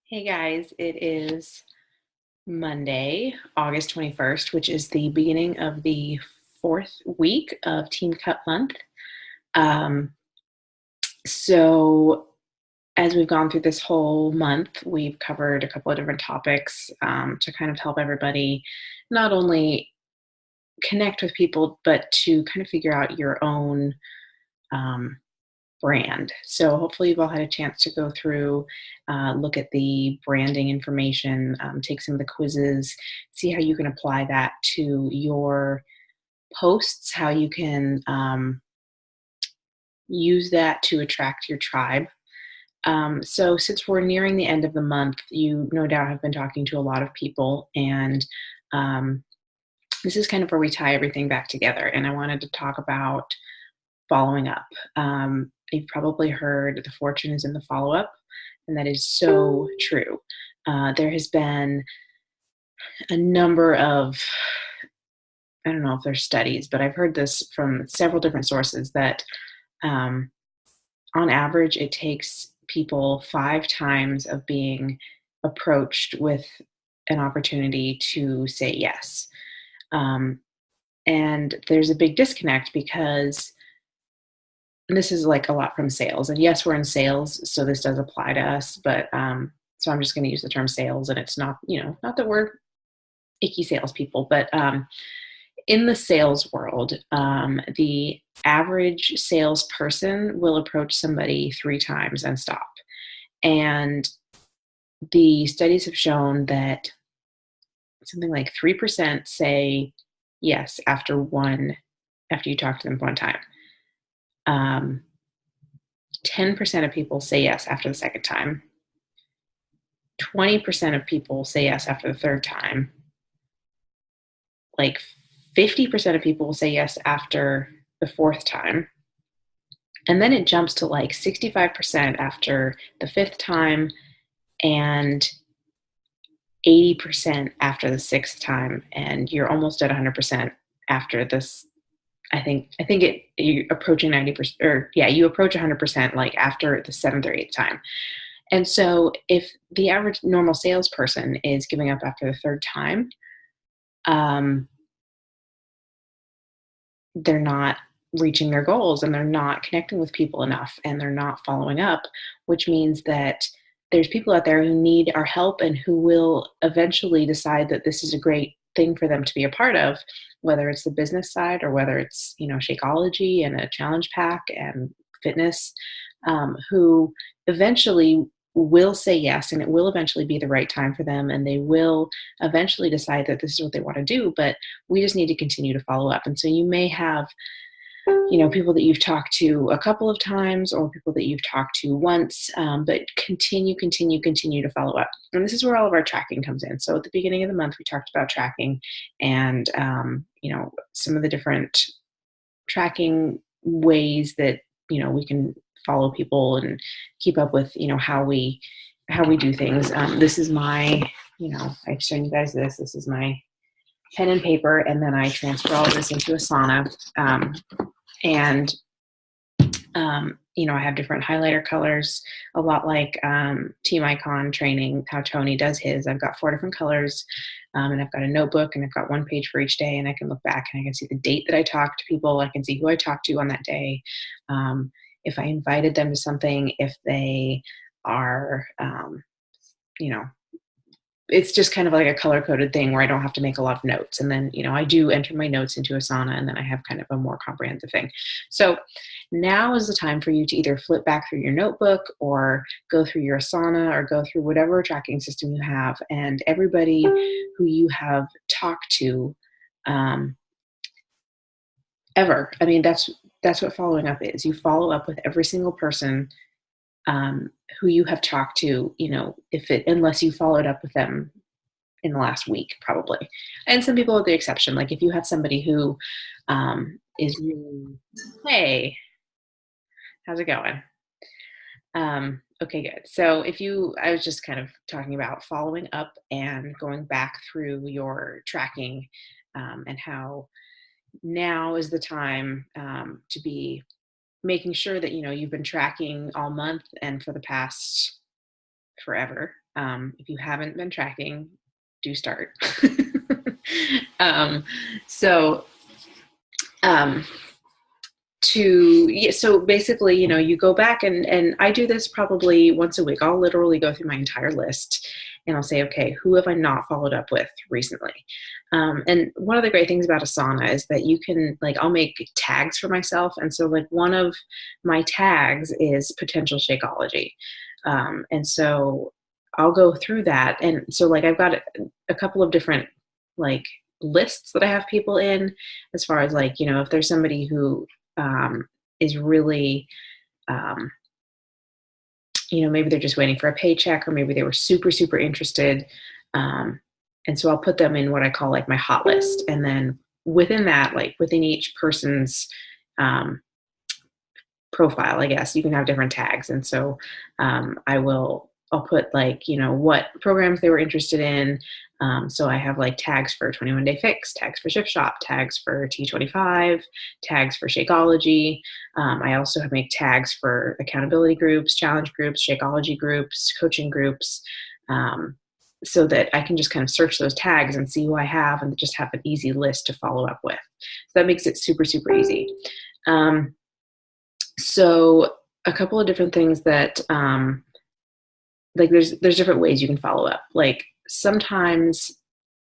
Hey guys, it is Monday, August 21st, which is the beginning of the fourth week of Team Cup month. Um, so, as we've gone through this whole month, we've covered a couple of different topics to kind of help everybody not only connect with people, but to kind of figure out your own um, brand. So hopefully you've all had a chance to go through, look at the branding information, take some of the quizzes, see how you can apply that to your posts, how you can use that to attract your tribe. So since we're nearing the end of the month, you no doubt have been talking to a lot of people, and um, this is kind of where we tie everything back together. And I wanted to talk about following up. You've probably heard the fortune is in the follow up, and that is so true. There has been a number of, I don't know if there's studies, but I've heard this from several different sources that um, on average, it takes people 5 times of being approached with an opportunity to say yes. Um, and there's a big disconnect because and this is like a lot from sales. And yes, we're in sales, so this does apply to us. But so I'm just going to use the term sales, and it's not, not that we're icky salespeople, but in the sales world, the average salesperson will approach somebody 3 times and stop. And the studies have shown that something like 3% say yes after you talk to them one time. Um, 10% of people say yes after the second time. 20% of people say yes after the third time. Like 50% of people will say yes after the fourth time. And then it jumps to like 65% after the fifth time and 80% after the sixth time. And you're almost at 100% after this. You're approaching 90%, or yeah, you approach 100% like after the seventh or eighth time. And so if the average normal salesperson is giving up after the third time, um, they're not reaching their goals, and they're not connecting with people enough, and they're not following up, which means that there's people out there who need our help and who will eventually decide that this is a great thing for them to be a part of, whether it's the business side or whether it's, Shakeology and a challenge pack and fitness, who eventually will say yes, and it will eventually be the right time for them, and they will eventually decide that this is what they want to do, but we just need to continue to follow up. And so you may have, people that you've talked to a couple of times or people that you've talked to once, but continue to follow up. And this is where all of our tracking comes in. So at the beginning of the month, we talked about tracking and, some of the different tracking ways that, we can follow people and keep up with, how we do things. This is my, I've shown you guys this. This is my pen and paper, and then I transfer all of this into Asana. And I have different highlighter colors, a lot like Team Icon training, how Tony does his. I've got 4 different colors, and I've got a notebook, and I've got 1 page for each day, and I can look back and I can see the date that I talked to people. I can see who I talked to on that day, if I invited them to something, if they are, you know, it's just kind of like a color coded thing where I don't have to make a lot of notes. And then, I do enter my notes into Asana, and then I have kind of a more comprehensive thing. So now is the time for you to either flip back through your notebook or go through your Asana or go through whatever tracking system you have, and everybody who you have talked to, ever. I mean, that's what following up is. You follow up with every single person who you have talked to, unless you followed up with them in the last week, probably. And some people are the exception. Like if you have somebody who is really, hey, how's it going? Okay, good. So I was just kind of talking about following up and going back through your tracking, and how now is the time to be making sure that, you've been tracking all month and for the past forever. If you haven't been tracking, do start. um, so, um, so basically, you go back and I do this probably once a week. I'll literally go through my entire list and I'll say, okay, who have I not followed up with recently? And one of the great things about Asana is that you can, like, I'll make tags for myself. And so, like, one of my tags is potential Shakeology. And so I'll go through that. And so, like, I've got a couple of different, like, lists that I have people in, as far as, like, if there's somebody who is really, um, maybe they're just waiting for a paycheck, or maybe they were super, super interested. Um, and so I'll put them in what I call, like, my hot list. And then within that, like, within each person's um, profile, I guess, you can have different tags. And so I'll put, like, what programs they were interested in. So I have, like, tags for 21 Day Fix, tags for Shift Shop, tags for T25, tags for Shakeology. I also make tags for accountability groups, challenge groups, Shakeology groups, coaching groups, so that I can just kind of search those tags and see who I have and just have an easy list to follow up with. So that makes it super, super easy. So a couple of different things that, like, there's different ways you can follow up. Like, sometimes,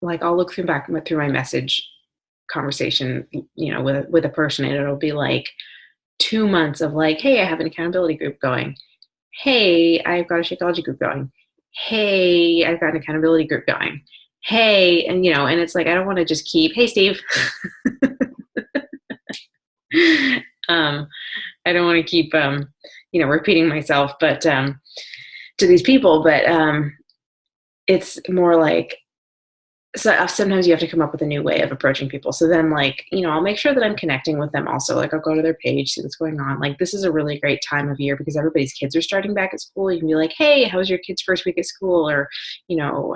like, I'll look through my message conversation, with a person, and it'll be like 2 months of, like, hey, I have an accountability group going. Hey, I've got a Shakeology group going. Hey, I've got an accountability group going. Hey, and and it's like, I don't want to just keep, hey, Steve. I don't want to keep, repeating myself, but to these people, but it's more like, so sometimes you have to come up with a new way of approaching people. So then, like, I'll make sure that I'm connecting with them also. Like, I'll go to their page, see what's going on. Like, this is a really great time of year because everybody's kids are starting back at school. You can be like, hey, how was your kid's first week at school? Or,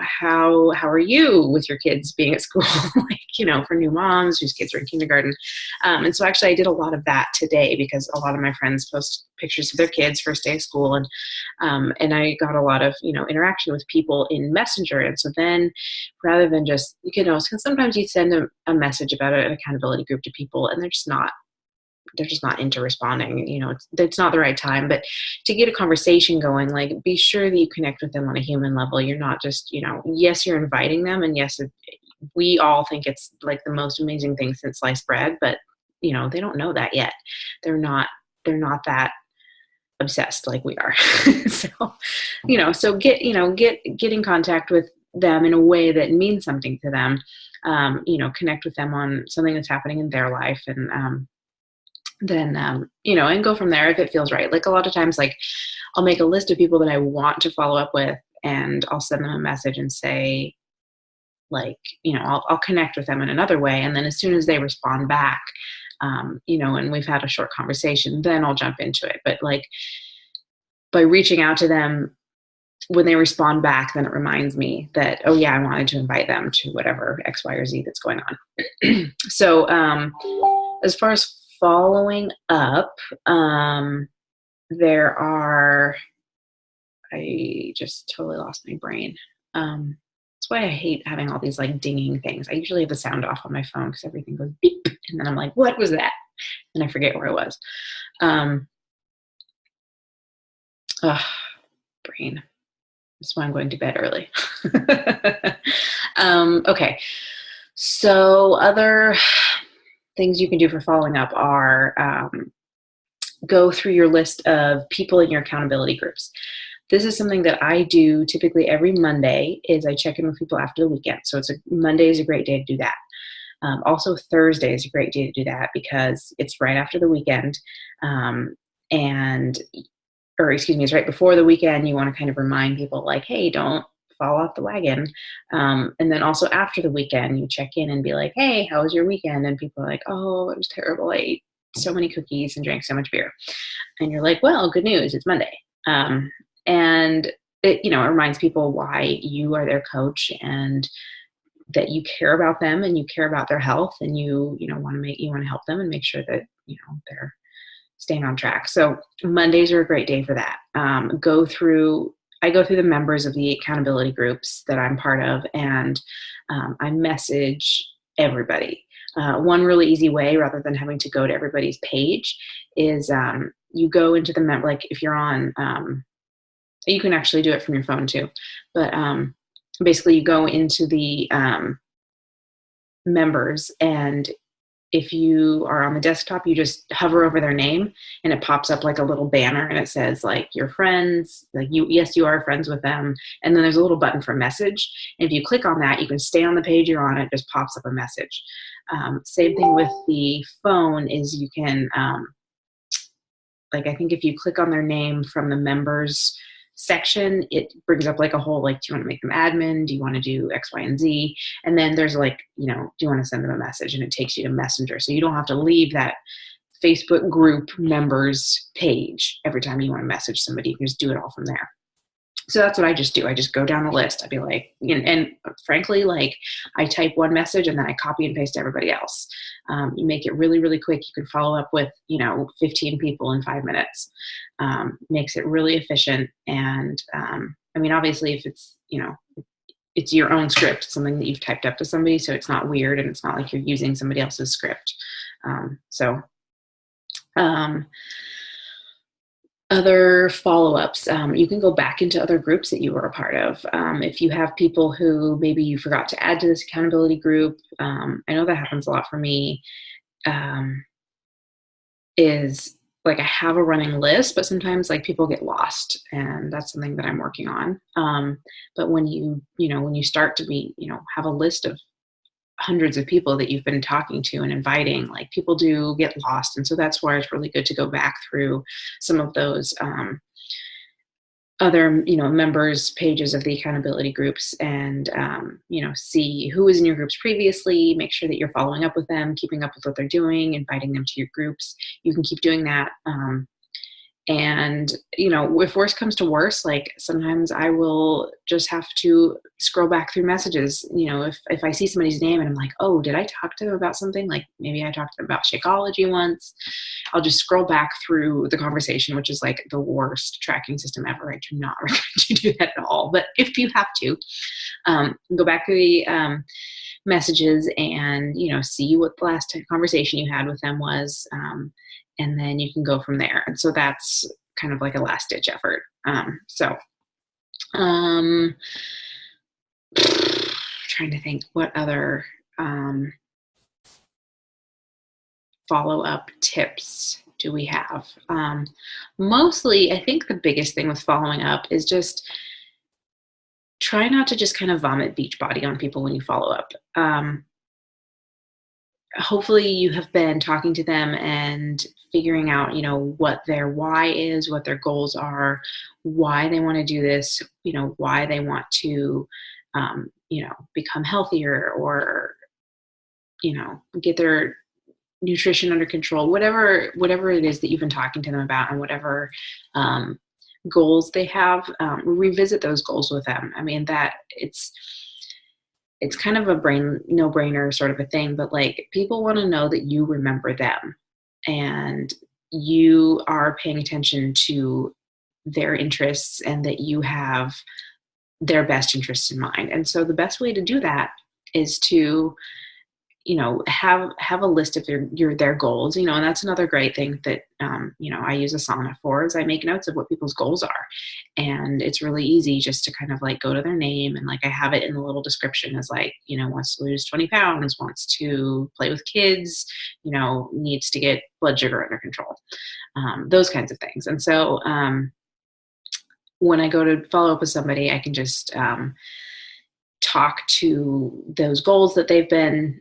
how are you with your kids being at school? Like, for new moms whose kids are in kindergarten. And so actually I did a lot of that today because a lot of my friends post pictures of their kids first day of school. And I got a lot of, interaction with people in Messenger. And so then, rather than just, because sometimes you send a message about an accountability group to people and they're just not into responding. It's not the right time. But to get a conversation going, like, be sure that you connect with them on a human level. You're not just, yes, you're inviting them, and yes, we all think it's like the most amazing thing since sliced bread, but they don't know that yet. They're not that obsessed like we are. So get in contact with them in a way that means something to them. Connect with them on something that's happening in their life, and then and go from there if it feels right. Like, a lot of times, like, I'll make a list of people that I want to follow up with, and I'll send them a message and say, like, I'll connect with them in another way. And then as soon as they respond back, and we've had a short conversation, then I'll jump into it. But, like, by reaching out to them, when they respond back, then it reminds me that, oh yeah, I wanted to invite them to whatever X, Y, or Z that's going on. So as far as following up, there are, I just totally lost my brain. That's why I hate having all these, like, dinging things. I usually have the sound off on my phone because everything goes beep, and then I'm like, what was that? And I forget where I was. Brain. That's why I'm going to bed early. Okay. So other things you can do for following up are go through your list of people in your accountability groups. This is something that I do typically every Monday, is I check in with people after the weekend. So Monday is a great day to do that. Also, Thursday is a great day to do that because it's right after the weekend. It's right before the weekend. You want to kind of remind people, like, hey, don't fall off the wagon. And then also after the weekend, you check in and be like, hey, how was your weekend? And people are like, oh, it was terrible. I ate so many cookies and drank so much beer. And you're like, well, good news, it's Monday. And it reminds people why you are their coach, and that you care about them and you care about their health, and you want to help them and make sure that they're staying on track. So Mondays are a great day for that. Go through I go through the members of the accountability groups that I'm part of, and I message everybody. One really easy way, rather than having to go to everybody's page, is you go into the like if you're on, you can actually do it from your phone too, but basically you go into the members, and if you are on the desktop, you just hover over their name and it pops up like a little banner, and it says like your friends, like yes, you are friends with them. And then there's a little button for message. And if you click on that, you can stay on the page you're on. It just pops up a message. Same thing with the phone is you can, like, I think if you click on their name from the members section, it brings up like a whole, like, do you want to make them admin? Do you want to do X, Y, and Z? And then there's like, do you want to send them a message? And it takes you to Messenger. So you don't have to leave that Facebook group members page every time you want to message somebody. You can just do it all from there. So that's what I just do. I just go down the list. I'd be like, and frankly, like, I type one message and then I copy and paste to everybody else. You make it really, really quick. You can follow up with, 15 people in 5 minutes. Makes it really efficient. And I mean, obviously, if it's, it's your own script, something that you've typed up to somebody, so it's not weird and it's not like you're using somebody else's script. Other follow-ups, you can go back into other groups that you were a part of. If you have people who maybe you forgot to add to this accountability group, I know that happens a lot for me, is like I have a running list, but sometimes like people get lost, and that's something that I'm working on. But when when you start to be, have a list of hundreds of people that you've been talking to and inviting, like, people do get lost. And so that's why it's really good to go back through some of those other, members pages of the accountability groups and, see who was in your groups previously, make sure that you're following up with them, keeping up with what they're doing, inviting them to your groups. You can keep doing that. And, if worse comes to worse, like, sometimes I will just have to scroll back through messages. If I see somebody's name and I'm like, oh, did I talk to them about something? Like, maybe I talked to them about Shakeology once. I'll just scroll back through the conversation, which is like the worst tracking system ever. I do not recommend you do that at all. But if you have to, go back to the messages and, see what the last conversation you had with them was. And then you can go from there. And so that's kind of like a last ditch effort. Trying to think what other follow-up tips do we have? Mostly, I think the biggest thing with following up is just try not to just kind of vomit beach body on people when you follow up. Hopefully you have been talking to them and figuring out, what their why is, what their goals are, why they want to do this, why they want to, become healthier or, get their nutrition under control, whatever it is that you've been talking to them about, and whatever goals they have, revisit those goals with them. I mean, that it's kind of a no-brainer sort of a thing, but like, people want to know that you remember them and you are paying attention to their interests and that you have their best interests in mind. And so the best way to do that is to, have a list of their goals, and that's another great thing that, I use Asana for, is I make notes of what people's goals are. And it's really easy just to kind of like go to their name, and like I have it in the little description as like, wants to lose 20 pounds, wants to play with kids, needs to get blood sugar under control, those kinds of things. And so when I go to follow up with somebody, I can just talk to those goals that they've been,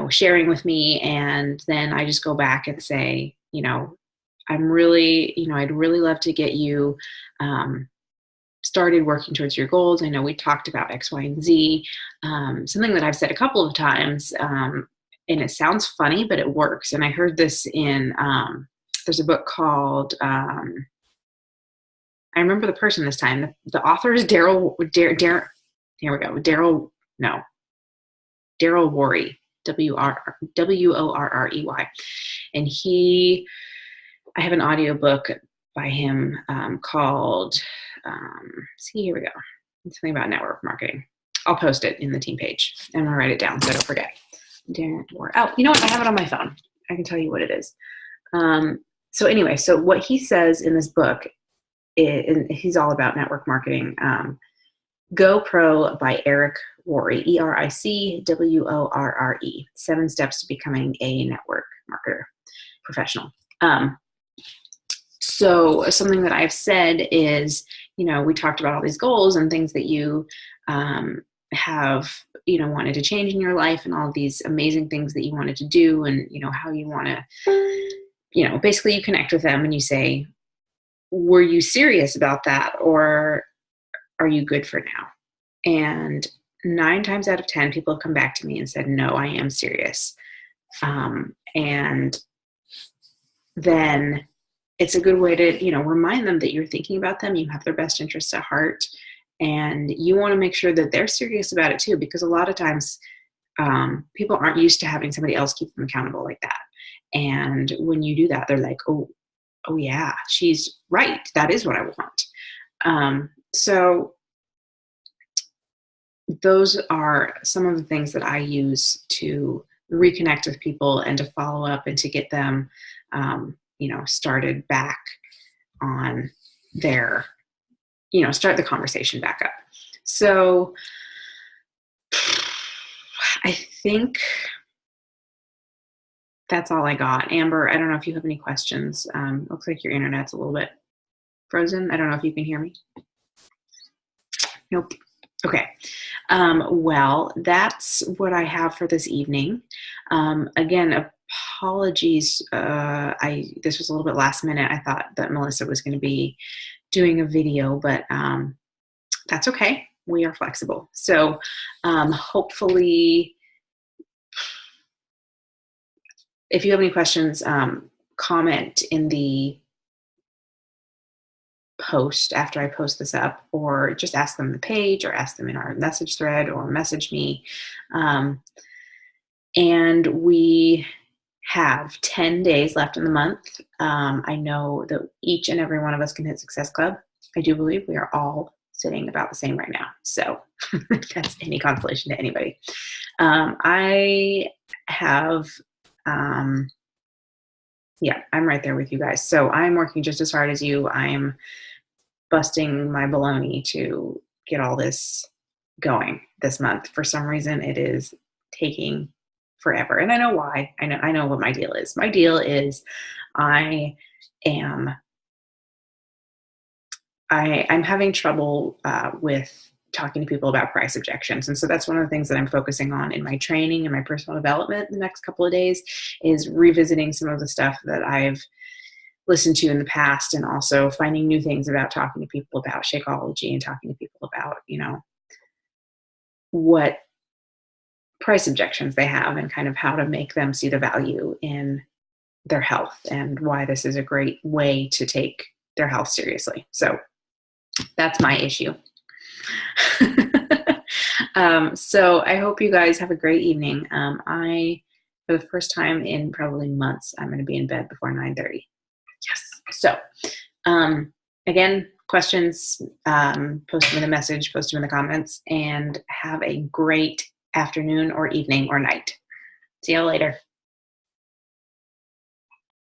sharing with me. And then I just go back and say, I'd really love to get you started working towards your goals. I know we talked about X, Y, and Z. Something that I've said a couple of times, and it sounds funny, but it works. And I heard this in, there's a book called, I remember the person this time. The author is Daryl Worrey, Worrey. And I have an audiobook by him called See, here we go. Something about network marketing. I'll post it in the team page. I'm going to write it down so I don't forget. Oh, you know what? I have it on my phone. I can tell you what it is. So anyway, so what he says in this book, he's all about network marketing. Go Pro by Eric Worre, EricWorre, 7 Steps to Becoming a Network Marketer Professional. So something that I've said is, we talked about all these goals and things that you have, wanted to change in your life and all of these amazing things that you wanted to do and, how you want to, basically you connect with them and you say, were you serious about that or are you good for now? And 9 times out of 10, people have come back to me and said, no, I am serious. And then it's a good way to, remind them that you're thinking about them, you have their best interests at heart, and you want to make sure that they're serious about it too, because a lot of times people aren't used to having somebody else keep them accountable like that. And when you do that, they're like, oh yeah, she's right. That is what I want. So those are some of the things that I use to reconnect with people and to follow up and to get them, started back on their, start the conversation back up. So I think that's all I got. Amber, I don't know if you have any questions. Looks like your internet's a little bit frozen. I don't know if you can hear me. Nope. Okay. Well, that's what I have for this evening. Again, apologies. This was a little bit last minute. I thought that Melissa was going to be doing a video, but that's okay. We are flexible. So hopefully, if you have any questions, comment in the post after I post this up, or just ask them on the page or ask them in our message thread or message me. And we have 10 days left in the month. I know that each and every one of us can hit Success Club. I do believe we are all sitting about the same right now. So if that's any consolation to anybody. I have, I'm right there with you guys. So I'm working just as hard as you. I'm busting my baloney to get all this going this month. For some reason, it is taking forever. And I know why. I know what my deal is. My deal is I'm having trouble with talking to people about price objections. And so that's one of the things that I'm focusing on in my training and my personal development the next couple of days, is revisiting some of the stuff that I've listened to in the past, and also finding new things about talking to people about Shakeology and talking to people about, what price objections they have and kind of how to make them see the value in their health and why this is a great way to take their health seriously. So that's my issue. So I hope you guys have a great evening. For the first time in probably months, I'm going to be in bed before 9:30. Yes. So, again, questions, post them in the message, post them in the comments, and have a great afternoon or evening or night. See you later.